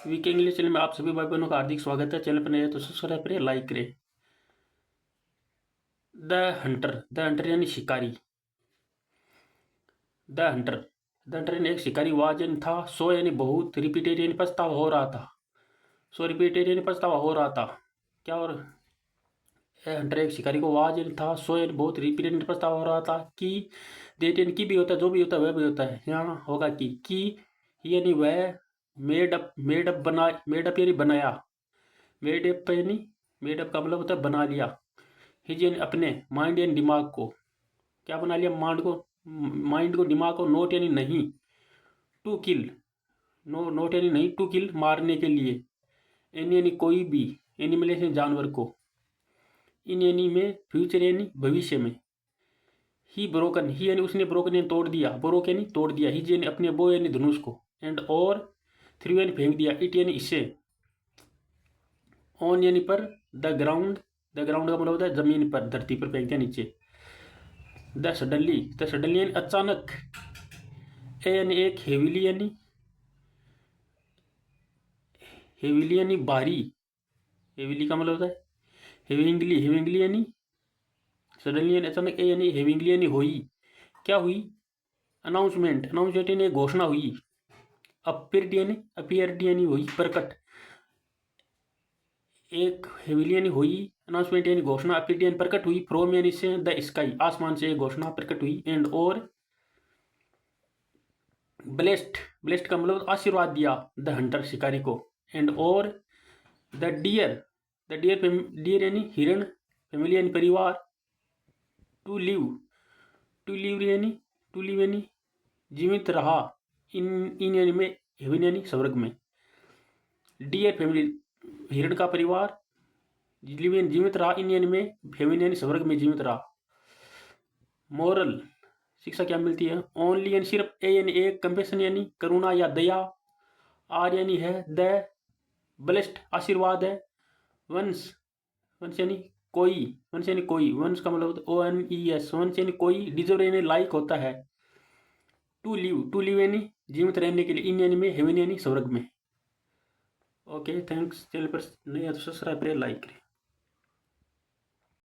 VK English channel में आप सभी भाई बहनों का हार्दिक स्वागत है। चैनल पर नए हैं तो सब्सक्राइब करें, लाइक करें। द हंटर यानी शिकारी। द हंटर यानी एक शिकारी हुआ यानी था। सो यानी बहुत, रिपीटेड यानी पछतावा हो रहा था। सो रिपीटेड यानी पछतावा हो रहा था क्या। और हंटर एक शिकारी को आवाज यानी था। सो यानी बहुत, रिपीटेड यानी पछतावा हो रहा था कि देट यानी की भी होता है, जो भी होता है वह भी होता है। यहाँ होगा कि यानी वह मेड अप यानी बनाया। मेड अप का मतलब होता है बना लिया। हिज यानी अपने, माइंड यानी दिमाग को। क्या बना लिया? माइंड को, दिमाग को। नोट यानी नहीं, टू किल। नोट यानी नहीं, टू किल मारने के लिए। एनी यानी कोई भी, एनिमल यानी जानवर को। इन यानी में, फ्यूचर यानी भविष्य में। ही यानी उसने, ब्रोकन यानी तोड़ दिया, ब्रोक यानी तोड़ दिया। हिज यानी अपने, बो यानी धनुष को। एंड और, थ्रू यानी फेंक दिया। इट यानी इससे। ऑन यानी पर, द ग्राउंड का मतलब होता है जमीन पर, धरती पर फेंक दिया, नीचे। द सडनली यानी अचानक। ए यानी एक, हेविली यानी भारी। हेविली का मतलब होता है हेविंगली यानी सडनली यानी अचानक। ए यानी हेविंगली यानी हुई। क्या हुई? अनाउंसमेंट यानी घोषणा हुई। अपीयर्ड यानी हुई, प्रकट। एक हेविली यानी हुई, अनाउंसमेंट यानी घोषणा, अपीयर्ड यानी प्रकट हुई, फ्रॉम यानी से, द स्काई आसमान से एक घोषणा प्रकट हुई। एंड और, ब्लेस्ड का मतलब आशीर्वाद दिया द हंटर शिकारी को। एंड और, द डियर डियर यानी हिरण, फैमिली यानी परिवार। टू लिव टू लिव यानी जीवित रहा। इन यानी में, हेवन यानी स्वर्ग में। डियर फैमिली, हिरण का परिवार। लिव यानी जीवित रहा, इन यानी में, हेवन यानी स्वर्ग में जीवित रहा। मोरल, शिक्षा क्या मिलती है? ओनली यानी सिर्फ, ए यानी एक, कंपेशन यानी करुणा या दया। आर यानी है, द ब्लेस्ड आशीर्वाद है। वंस वंस यानी कोई, वंस का मतलब ONES, वंस यानी कोई, डिजर्व यानी लाइक होता है। टू लिव यानी जीवित रहने के लिए। इन यानी में, हेवन यानी स्वर्ग में। Okay, thanks. चैनल पर नए हैं तो सब्सक्राइब करें, लाइक करें।